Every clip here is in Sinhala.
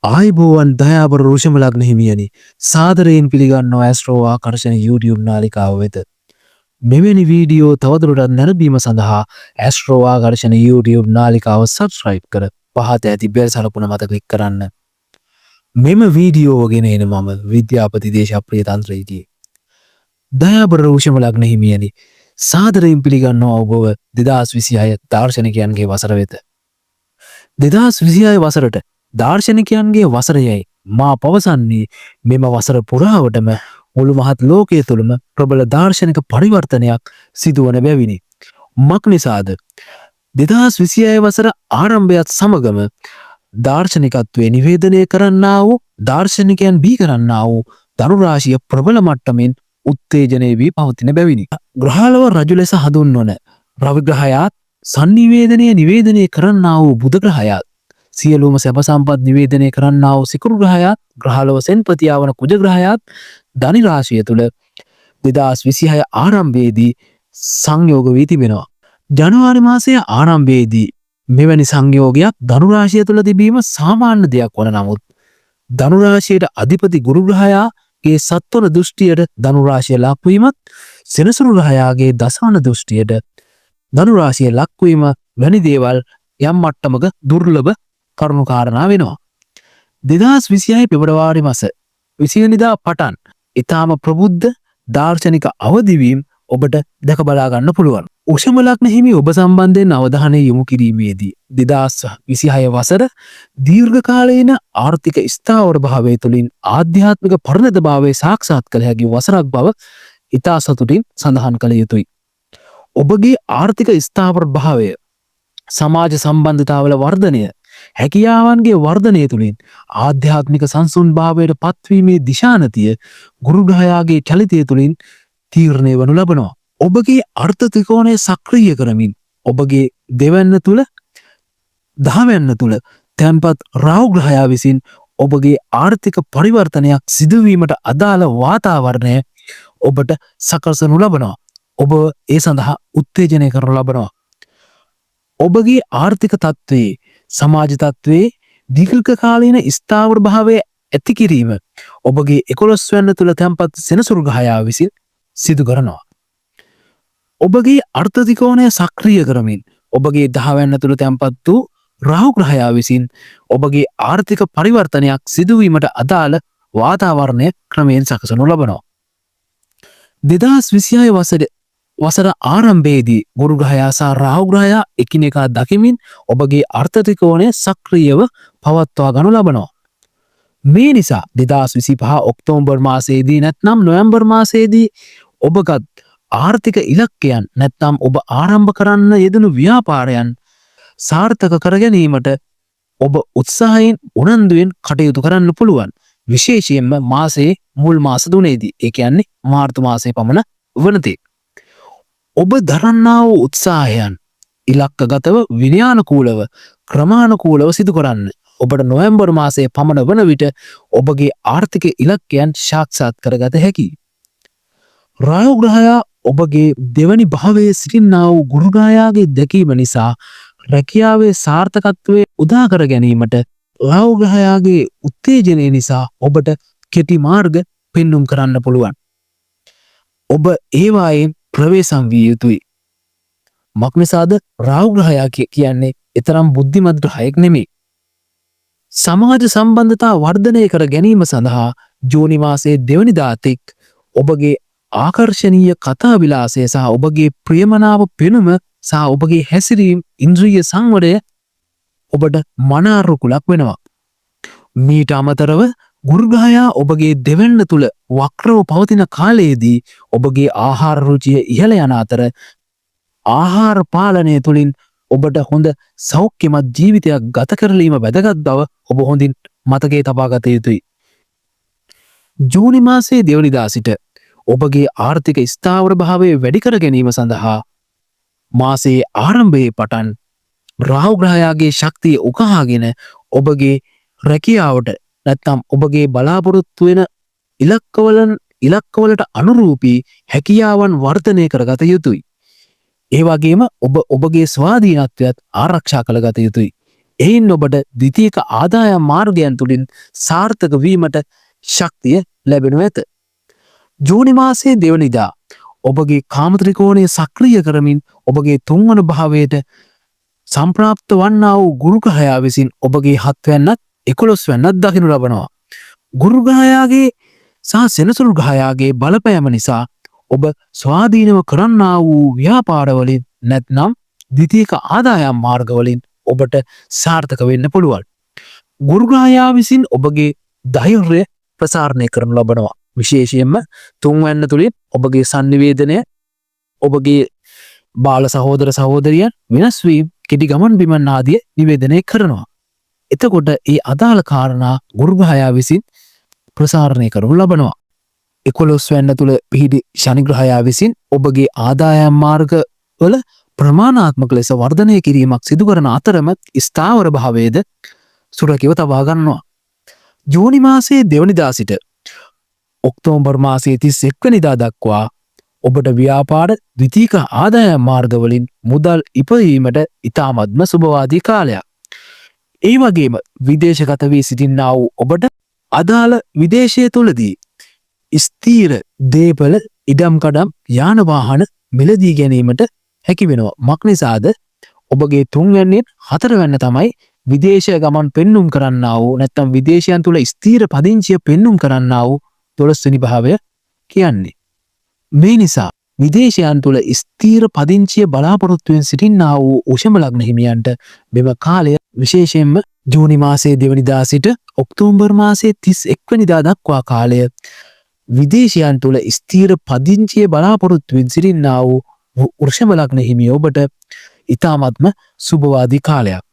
ආයිබෝවන් දයාබර රුෂම ලග්න හිමියනි සාදරයෙන් පිළිගන්නවා ඇස්ට්‍රෝ ආකර්ෂණ YouTube නාලිකාව වෙත. මෙවැනි වීඩියෝ තවදුරටත් නැරඹීම සඳහා ඇස්ට්‍රෝ ආකර්ෂණ YouTube නාලිකාව සබස්ක්‍රයිබ් කර පහත ඇති බෙල් සලකුණ මත ක්ලික් කරන්න. මෙම වීඩියෝ ගෙන එන මම විද්‍යාපති දේශප්‍රිය තන්ත්‍රයේදී. දයාබර රුෂම ලග්න හිමියනි සාදරයෙන් පිළිගන්නවා ඔබව 2026 දාර්ශනිකයන්ගේ වසර වෙත. 2026 වසරට දාර්ශනිකයන්ගේ වසරයයි මා පවසන්නේ මෙම වසර පුරාවටම මුළු මහත් ලෝකයේ තුළම ප්‍රබල දාර්ශනික පරිවර්තනයක් සිදුවන බැවිනි. මක් නිසාද 2026 වසර ආරම්භයත් සමගම දාර්ශනිකත්වයේ නිවේදනය කරන්නා වූ දාර්ශනිකයන් බිහි කරන්නා වූ ධනු රාශිය ප්‍රබල මට්ටමින් උත්තේජනය වී පවතින බැවිනි. ග්‍රහලව රජු ලෙස හඳුන්වන රවි ග්‍රහයාත් සංනිවේදනය නිවේදනය කරන්නා වූ බුධ ග්‍රහයාත් සියලුම සැප සම්පත් නිවේදනය කරන්නා වූ සිකුරු ග්‍රහයාත් ග්‍රහලව සෙන්පතියා වන කුජ ග්‍රහයාත් ධනි රාශිය තුල 2026 ආරම්භයේදී සංයෝග වී තිබෙනවා. ජනවාරි මාසයේ ආරම්භයේදී මෙවැනි සංයෝගයක් ධනු රාශිය තුල තිබීම සාමාන්‍ය දෙයක් වන නමුත් ධනු රාශියට අධිපති ගුරු ග්‍රහයාගේ සත්වන දෘෂ්ටියට ධනු රාශිය ලක්වීමත් සෙනසුරු ග්‍රහයාගේ දසවන දෘෂ්ටියට ධනු රාශිය ලක්වීම වැනි දේවල් යම් මට්ටමක දුර්ලභ කරුණු කාරණා වෙනවා. 2026 පෙබරවාරි මාස 20 වෙනිදා පටන් ඊටාම ප්‍රබුද්ධ දාර්ශනික අවදිවීම ඔබට දැක බලා ගන්න පුළුවන්. උෂම ලග්න හිමි ඔබ සම්බන්ධයෙන් අවධානය යොමු කිරීමේදී 2026 වසර දීර්ඝ කාලීන ආර්ථික ස්ථාවර භාවය තුළින් ආධ්‍යාත්මික පරිණත භාවය සාක්ෂාත් කළ හැකි වසරක් බව ඉතා සතුටින් සඳහන් කළ යුතුයි. ඔබගේ ආර්ථික ස්ථාවර භාවය සමාජ සම්බන්ධතාවල වර්ධනය හැකියාවන්ගේ වර්ධනය තුළින් ආධ්‍යාත්මික සංසුන් භාවයට පත්වීමේ දිශානතිය ගුරු ග්‍රහයාගේ චලිතය තුළින් තීරණය වනු ලබනවා. ඔබගේ අර්ථ ත්‍රිකෝණය සක්‍රිය කරමින් ඔබගේ දෙවැන්න තුල දහවැන්න තුල තැන්පත් රාහු ග්‍රහයා විසින් ඔබගේ ආර්ථික පරිවර්තනයක් සිදුවීමට අදාළ වාතාවරණය ඔබට සකසනු ලබනවා. ඔබ ඒ සඳහා උත්තේජනය කරනු ලබනවා. ඔබගේ ආර්ථික තත්ත්වයේ සමාජ තත්ත්වයේ දීර්ඝ කාලීන ස්ථාවර භාවය ඇති කිරීම ඔබගේ 11 වෙනි තුල තැන්පත් සෙනසුරු ග්‍රහයා විසින් සිදු කරනවා. ඔබගේ අර්ථ ත්‍රිකෝණය සක්‍රිය කරමින් ඔබගේ 10 වෙනි තුල තැන්පත් වූ රාහු ග්‍රහයා විසින් ඔබගේ ආර්ථික පරිවර්තනයක් සිදුවීමට අදාළ වාතාවරණය ක්‍රමයෙන් සකසනු ලබනවා. 2026 වසර ආරම්භයේදී ගුරු ග්‍රහයා සහ රාහු ග්‍රහයා එකිනෙකා දකිමින් ඔබගේ අර්ථ ත්‍රිකෝණය සක්‍රියව පවත්වා ගනු ලබනවා. මේ නිසා 2025 ඔක්තෝබර් මාසයේදී නැත්නම් නොවැම්බර් මාසයේදී ඔබගත් ආර්ථික ඉලක්කයන් නැත්නම් ඔබ ආරම්භ කරන්න යෙදුණු ව්‍යාපාරයන් සාර්ථක කර ගැනීමට ඔබ උත්සාහයෙන් උනන්දුවෙන් කටයුතු කරන්න පුළුවන්. විශේෂයෙන්ම මාසයේ මුල් මාස තුනේදී ඒ කියන්නේ මාර්තු මාසයේ පමණ වනතේ ඔබ දරන්නා වූ උත්සාහයන් ඉලක්කගතව විනයානුකූලව ක්‍රමානුකූලව සිදු කරන්න. ඔබට නොවැම්බර් මාසයේ පමණ වන විට ඔබගේ ආර්ථික ඉලක්කයන් සාක්ෂාත් කරගත හැකියි. රාහු ග්‍රහයා ඔබගේ දෙවනි භාවයේ සිටිනා වූ ගුරු ග්‍රහයාගේ දැකීම නිසා රැකියාවේ සාර්ථකත්වයේ උදා කර ගැනීමට රාහු ග්‍රහයාගේ උත්තේජනය නිසා ඔබට කෙටි මාර්ග පෙන්눔 කරන්න පුළුවන්. ඔබ ඒවායෙන් ප්‍රවේශම් විය යුතුයි. මක්නිසාද රාහු ග්‍රහයා කියන්නේ එතරම් බුද්ධිමත් ග්‍රහයෙක් නෙමෙයි. සමාජ සම්බන්ධතා වර්ධනය කර ගැනීම සඳහා ජූනි මාසයේ දෙවනිදා තෙක් ඔබගේ ආකර්ශනීය කතා විලාසය සහ ඔබගේ ප්‍රියමනාප පෙනුම සහ ඔබගේ හැසිරීම ඉන්ද්‍රිය සංවරය ඔබට මනාරුකුලක් වෙනවා. මීට අමතරව ගුරු ග්‍රහයා ඔබගේ දෙවැන්න තුල වක්‍රව පවතින කාලයේදී ඔබගේ ආහාර රුචිය ඉහළ යන අතර ආහාර පාලනය තුලින් ඔබට හොඳ සෞඛ්‍යමත් ජීවිතයක් ගත කරලීම වැදගත් බව ඔබ හොඳින් මතකයේ තබා ගත යුතුයි. ජූනි මාසයේ දෙවනිදා සිට ඔබගේ ආර්ථික ස්ථාවර භාවය වැඩි කර ගැනීම සඳහා මාසයේ ආරම්භයේ පටන් රාහු ග්‍රහයාගේ ශක්තිය උකහාගෙන ඔබගේ රැකියාවට නැත්නම් ඔබගේ බලාපොරොත්තු වෙන ඉලක්කවලට අනුරූපී හැකියාවන් වර්ධනය කරගත යුතුයි. ඒ වගේම ඔබ ඔබගේ ස්වාධීනත්වයත් ආරක්ෂා කරගත යුතුයි. එයින් ඔබට ද්විතීයික ආදායම් මාර්ගයන් තුලින් සාර්ථක වීමට ශක්තිය ලැබෙනු ඇත. ජූනි මාසයේ දෙවනිදා ඔබගේ කාම ත්‍රිකෝණය සක්‍රිය කරමින් ඔබගේ තුන්වන භාවයට සම්ප්‍රාප්ත වන්නා වූ ගුරු ග්‍රහයා විසින් ඔබගේ 7 වැන්නත් 11 වැන්නත් දකිනු ලබනවා. ගුරු ග්‍රහයාගේ සහ සෙනසුරු ග්‍රහයාගේ බලපෑම නිසා ඔබ ස්වාධීනව කරන්නා වූ ව්‍යාපාරවලින් නැත්නම් ද්විතීයික ආදායම් මාර්ගවලින් ඔබට සාර්ථක වෙන්න පුළුවන්. ගුරු ග්‍රහයා විසින් ඔබගේ ධෛර්යය ප්‍රසාරණය කරනු ලබනවා. විශේෂයෙන්ම තුන්වැන්න තුලින් ඔබගේ sannivedanaය ඔබගේ බාල සහෝදර සහෝදරියන් වෙනස් වීම කෙටි ගමන් බිමන් ආදිය නිවේදනය කරනවා. එතකොට ඒ අදාළ කාරණා ගුරු ග්‍රහයා විසින් ප්‍රසාරණය කරනු ලබනවා. 11 වැන්න තුල පිහිටි ශනි ග්‍රහයා විසින් ඔබගේ ආදායම් මාර්ග වල ප්‍රමාණාත්මක ලෙස වර්ධනය කිරීමක් සිදු කරන අතරම ස්ථාවර භාවයේද සුරකිව තබා ගන්නවා. ජූනි මාසයේ දෙවනිදා සිට ඔක්තෝබර් මාසයේ 31 වෙනිදා දක්වා ඔබට ව්‍යාපාර ද්විතීයික ආදායම් මාර්ගවලින් මුදල් ඉපයීමට ඉතාමත්ම සුබවාදී කාලයක්. ඒ වගේම විදේශගත වී සිටින්නා වූ ඔබට අදාළ විදේශය තුලදී ස්ථීර දේපල ඉඩම්කඩම් යාන වාහන මිලදී ගැනීමට හැකි වෙනවා. මක්නිසාද ඔබගේ 3 වැන්නෙන් 4 වැන්න තමයි විදේශ ගමන් පෙන්눔 කරන්නා වූ නැත්නම් විදේශයන් තුල ස්ථීර පදිංචිය පෙන්눔 කරන්නා වූ 12 වෙනි භාවය කියන්නේ. මේ නිසා විදේශයන් තුල ස්ථීර පදිංචිය බලාපොරොත්තුවෙන් සිටින්නා වූ උෂම ලග්න හිමියන්ට මෙම කාලය විශේෂයෙන්ම ජූනි මාසයේ 2 වෙනිදා සිට ඔක්තෝබර් මාසයේ 31 වෙනිදා දක්වා කාලය විදේශයන් තුල ස්ථීර පදිංචිය බලාපොරොත්තුවෙන් සිටින්නා වූ වෘෂභ ලග්න හිමියෝ ඔබට ඊ타මත්ම සුබවාදී කාලයක්.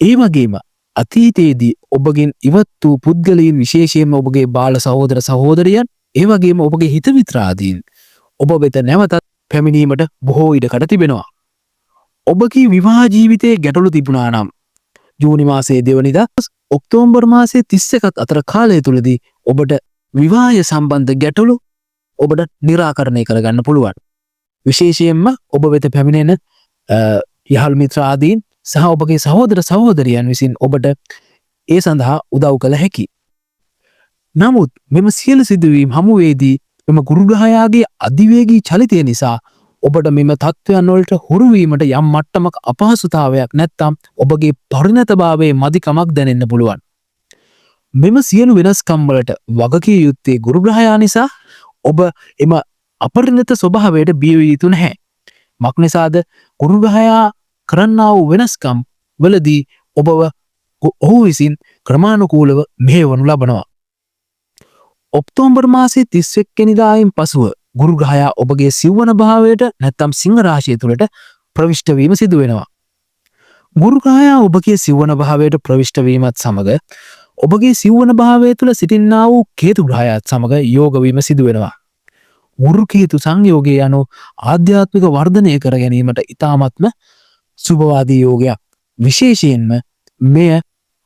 ඒ වගේම අතීතයේදී ඔබගෙන් ඉවත් වූ පුද්ගලයන් විශේෂයෙන්ම ඔබගේ බාල සහෝදර සහෝදරියන් ඒ වගේම ඔබගේ හිත මිත්‍රාදීන් ඔබ වෙත නැවතත් පැමිණීමට බොහෝ ඉඩකඩ තිබෙනවා. ඔබගේ විවාහ ජීවිතයේ ගැටලු තිබුණා නම් ජූනි මාසයේ 2 වෙනිදා ඔක්තෝබර් මාසයේ 31ත් අතර කාලය තුලදී ඔබට විවාහය සම්බන්ධ ගැටලු ඔබට निराකරණය කරගන්න පුළුවන්. විශේෂයෙන්ම ඔබ වෙත පැමිණෙන යහළු මිත්‍රාදීන් සහ ඔබගේ සහෝදර සහෝදරියන් විසින් ඔබට ඒ සඳහා උදව් කළ හැකි. නමුත් මෙම සියලු සිදුවීම් හමුවේදී මෙම ගුරු ග්‍රහයාගේ අධිවේගී චලිතය නිසා ඔබට මෙම තත්ත්වයන් වලට හුරු වීමට යම් මට්ටමක අපහසුතාවයක් නැත්නම් ඔබගේ පරිණතභාවයේ මදිකමක් දැනෙන්න පුළුවන්. මෙම සියලු වෙනස්කම් වලට වගකිය යුත්තේ ගුරු ග්‍රහයා නිසා ඔබ එම අපරිණත ස්වභාවයට බිය වී යුතු නැහැ. මක්නිසාද ගුරු ග්‍රහයා කරන්නා වූ වෙනස්කම් වලදී ඔබව ඔහු විසින් ක්‍රමානුකූලව මෙහෙවනු ලබනවා. ඔක්තෝබර් මාසයේ 31 වෙනිදායින් පසුව ගුරු ග්‍රහයා ඔබගේ සිව්වන භාවයට නැත්නම් සිංහ රාශිය තුලට ප්‍රවිෂ්ඨ වීම සිදු වෙනවා. ගුරු ග්‍රහයා ඔබගේ සිව්වන භාවයට ප්‍රවිෂ්ඨ වීමත් සමග ඔබගේ සිව්වන භාවය තුල සිටින්නා වූ කේතු ග්‍රහයාත් සමග යෝග වීම සිදු වෙනවා. ගුරු කේතු සංයෝගය යනු ආධ්‍යාත්මික වර්ධනය කර ගැනීමට ඉතාමත්ම සුබවාදී යෝගයක්. විශේෂයෙන්ම මෙය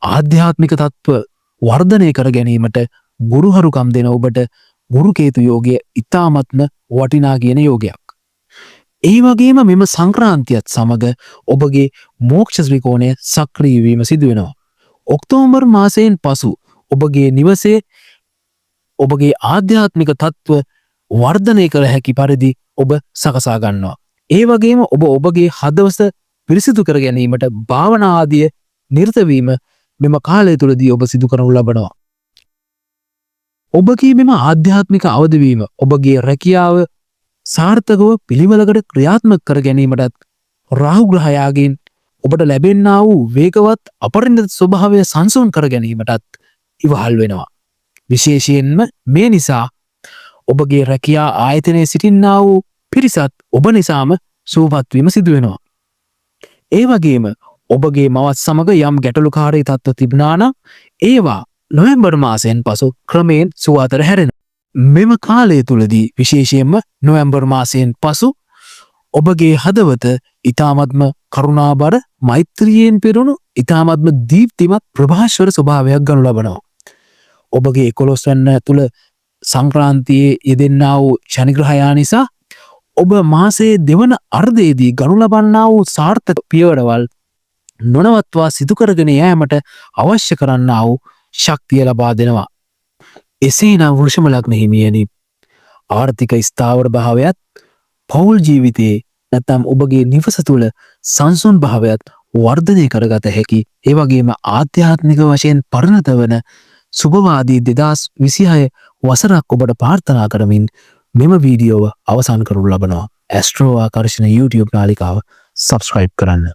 ආධ්‍යාත්මික තත්ත්ව වර්ධනය කර ගැනීමට ගුරුහරුකම් දෙන ඔබට ගුරු කේතු යෝගය ඉතාමත්ම වටිනා කියන යෝගයක්. ඒ වගේම මෙම සංක්‍රාන්තියත් සමග ඔබගේ මෝක්ෂ ත්‍රිකෝණය සක්‍රිය වීම සිදු වෙනවා. ඔක්තෝබර් මාසයෙන් පසු ඔබගේ නිවසේ ඔබගේ ආධ්‍යාත්මික තත්ත්ව වර්ධනය කර හැකි පරිදි ඔබ සකසා ගන්නවා. ඒ වගේම ඔබ ඔබගේ හදවත පිරිසිදු කර ගැනීමට භාවනා ආදිය නිරත වීම මෙම කාලය තුලදී ඔබ සිදු කරනු ලබනවා. ඔබගේ මෙම ආධ්‍යාත්මික අවදිවීම ඔබගේ රැකියාව සාර්ථකව පිළිවෙලකට ක්‍රියාත්මක කර ගැනීමටත් රාහු ග්‍රහයාගෙන් ඔබට ලැබෙන්නා වූ වේගවත් අපරිණත ස්වභාවය සංසුන් කර ගැනීමටත් ඉවහල් වෙනවා. විශේෂයෙන්ම මේ නිසා ඔබගේ රැකියා ආයතනයේ සිටින්නා වූ පිරිසත් ඔබ නිසාම සුවපත් වීම සිදු වෙනවා. ඒ වගේම ඔබගේ මවත් සමග යම් ගැටලුකාරී තත්ත්ව තිබුණා නම් ඒවා නොවැම්බර් මාසයෙන් පසු ක්‍රමයෙන් සුවතර හැරෙනවා. මෙම කාලය තුලදී විශේෂයෙන්ම නොවැම්බර් මාසයෙන් පසු ඔබගේ හදවත ඊ타මත්ම කරුණාබර මෛත්‍රියෙන් පිරුණු ඊ타මත්ම දීප්තිමත් ප්‍රභාස්වර ස්වභාවයක් ගනු ලබනවා. ඔබගේ 11 වෙනි තුල සංක්‍රාන්තියේ යෙදෙන්නා වූ ශනි ග්‍රහයා නිසා ඔබ මාසයේ දෙවන අර්ධයේදී ගනු ලබන්නා වූ සාර්ථක පියවරවල් නොනවත්වා සිදුකරගෙන යෑමට අවශ්‍ය කරන්නා වූ ශක්තිය ලබා දෙනවා. එසේනම් වෘෂභ ලග්න හිමියනි, ආර්ථික ස්ථාවර භාවයත් පෞල් ජීවිතයේ නැත්නම් ඔබගේ නිවස තුළ සංසුන් භාවයත් වර්ධනය කරගත හැකි, ඒ වගේම ආධ්‍යාත්මික වශයෙන් පරිණත වන සුභවාදී 2026 වසරක් ඔබට ප්‍රාර්ථනා කරමින් මෙම වීඩියෝව අවසන් කරනු ලබනවා. ඇස්ට්‍රෝ ආකර්ෂණ YouTube නාලිකාව සබස්ක්‍රයිබ් කරන්න.